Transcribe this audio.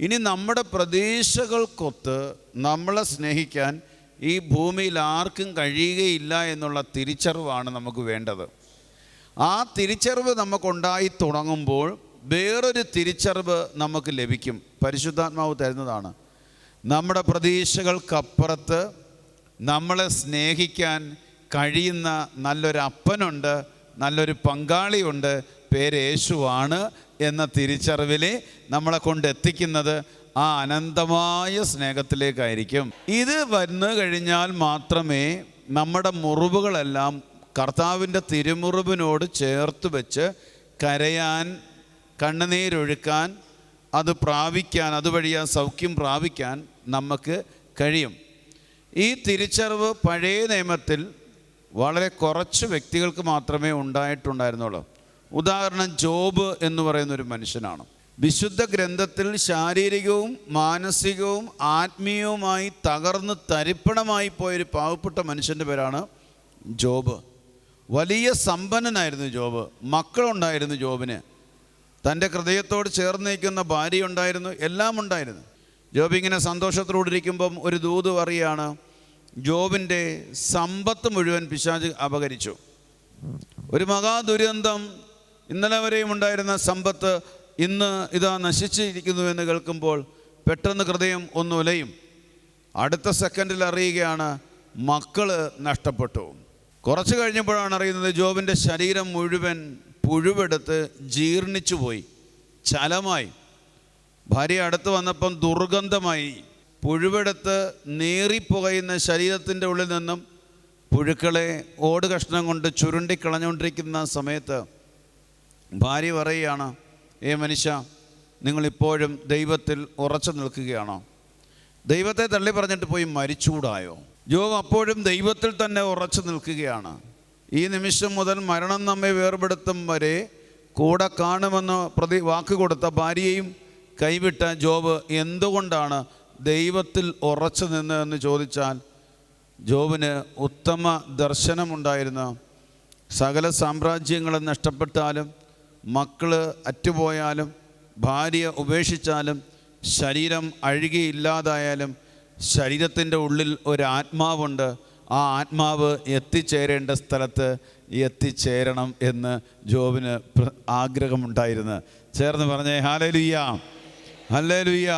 ഇനി നമ്മുടെ പ്രതീക്ഷകൾക്കൊത്ത് നമ്മളെ സ്നേഹിക്കാൻ ഈ ഭൂമിയിൽ ആർക്കും കഴിയുകയില്ല എന്നുള്ള തിരിച്ചറിവാണ് നമുക്ക് വേണ്ടത്. ആ തിരിച്ചറിവ് നമുക്കുണ്ടായി തുടങ്ങുമ്പോൾ വേറൊരു തിരിച്ചറിവ് നമുക്ക് ലഭിക്കും. പരിശുദ്ധാത്മാവ് തരുന്നതാണ്. നമ്മുടെ പ്രതീക്ഷകൾക്കപ്പുറത്ത് നമ്മളെ സ്നേഹിക്കാൻ കഴിയുന്ന നല്ലൊരു അപ്പനുണ്ട്, നല്ലൊരു പങ്കാളിയുണ്ട്, പേര് യേശുവാണ് എന്ന തിരിച്ചറിവിൽ നമ്മളെ കൊണ്ടെത്തിക്കുന്നത് ആ അനന്തമായ സ്നേഹത്തിലേക്കായിരിക്കും. ഇത് വന്നു കഴിഞ്ഞാൽ മാത്രമേ നമ്മുടെ മുറിവുകളെല്ലാം കർത്താവിൻ്റെ തിരുമുറിവിനോട് ചേർത്ത് വെച്ച് കരയാൻ, കണ്ണുനീരൊഴുക്കാൻ, അത് പ്രാപിക്കാൻ, അതുവഴി ആ സൗഖ്യം പ്രാപിക്കാൻ നമുക്ക് കഴിയും. ഈ തിരിച്ചറിവ് പഴയ നിയമത്തിൽ വളരെ കുറച്ച് വ്യക്തികൾക്ക് മാത്രമേ ഉണ്ടായിട്ടുണ്ടായിരുന്നുള്ളൂ. ഉദാഹരണം, ജോബ് എന്ന് പറയുന്നൊരു മനുഷ്യനാണ്. വിശുദ്ധ ഗ്രന്ഥത്തിൽ ശാരീരികവും മാനസികവും ആത്മീയവുമായി തകർന്ന് തരിപ്പണമായി പോയൊരു പാവപ്പെട്ട മനുഷ്യൻ്റെ പേരാണ് ജോബ്. വലിയ സമ്പന്നനായിരുന്നു ജോബ്. മക്കളുണ്ടായിരുന്നു ജോബിന്. തൻ്റെ ഹൃദയത്തോട് ചേർന്ന് നിൽക്കുന്ന ഭാര്യ ഉണ്ടായിരുന്നു, എല്ലാം ഉണ്ടായിരുന്നു. ജോബ് ഇങ്ങനെ സന്തോഷത്തോടിരിക്കുമ്പം ഒരു ദൂത് പറയുകയാണ്, ജോബിൻ്റെ സമ്പത്ത് മുഴുവൻ പിശാച് അപഹരിച്ചു. ഒരു മഹാദുരന്തം. ഇന്നലെ വരെയും ഉണ്ടായിരുന്ന സമ്പത്ത് ഇന്ന് ഇതാ നശിച്ചിരിക്കുന്നു എന്ന് കേൾക്കുമ്പോൾ പെട്ടെന്ന് ഹൃദയം ഒന്ന് ഉലയും. അടുത്ത സെക്കൻഡിൽ അറിയുകയാണ് മക്കള് നഷ്ടപ്പെട്ടു. കുറച്ച് കഴിഞ്ഞപ്പോഴാണ് അറിയുന്നത് ജോബിൻ്റെ ശരീരം മുഴുവൻ പുഴുവെടുത്ത് ജീർണിച്ചു പോയി, ചലമായി. ഭാര്യ അടുത്ത് വന്നപ്പം ദുർഗന്ധമായി. പുഴുവെടുത്ത് നീറിപ്പുകയുന്ന ശരീരത്തിൻ്റെ ഉള്ളിൽ നിന്നും പുഴുക്കളെ ഓട് കഷ്ണം കൊണ്ട് ചുരുണ്ടിക്കളഞ്ഞുകൊണ്ടിരിക്കുന്ന സമയത്ത് ഭാര്യ പറയുകയാണ്, മനുഷ്യ, നിങ്ങളിപ്പോഴും ദൈവത്തിൽ ഉറച്ചു നിൽക്കുകയാണോ? ദൈവത്തെ തള്ളി പറഞ്ഞിട്ട് പോയി മരിച്ചുകൂടായോ? ജോബ് അപ്പോഴും ദൈവത്തിൽ തന്നെ ഉറച്ചു നിൽക്കുകയാണ്. ഈ നിമിഷം മുതൽ മരണം നമ്മെ വേർപെടുത്തും വരെ കൂടെ കാണുമെന്ന് വാക്ക് കൊടുത്ത ഭാര്യയെയും കൈവിട്ട ജോബ് എന്തുകൊണ്ടാണ് ദൈവത്തിൽ ഉറച്ചു നിന്നതെന്ന് ചോദിച്ചാൽ, ജോബിന് ഉത്തമ ദർശനമുണ്ടായിരുന്നു. സകല സാമ്രാജ്യങ്ങളും നഷ്ടപ്പെട്ടാലും, മക്കള് അറ്റുപോയാലും, ഭാര്യ ഉപേക്ഷിച്ചാലും, ശരീരം അഴുകിയില്ലാതായാലും ശരീരത്തിൻ്റെ ഉള്ളിൽ ഒരാത്മാവുണ്ട്. ആ ആത്മാവ് എത്തിച്ചേരേണ്ട സ്ഥലത്ത് എത്തിച്ചേരണം എന്ന് ജോബിന് ആഗ്രഹമുണ്ടായിരുന്നു. ചേർന്ന് പറഞ്ഞേ ഹല്ലേലൂയ, ഹല്ലേലൂയ.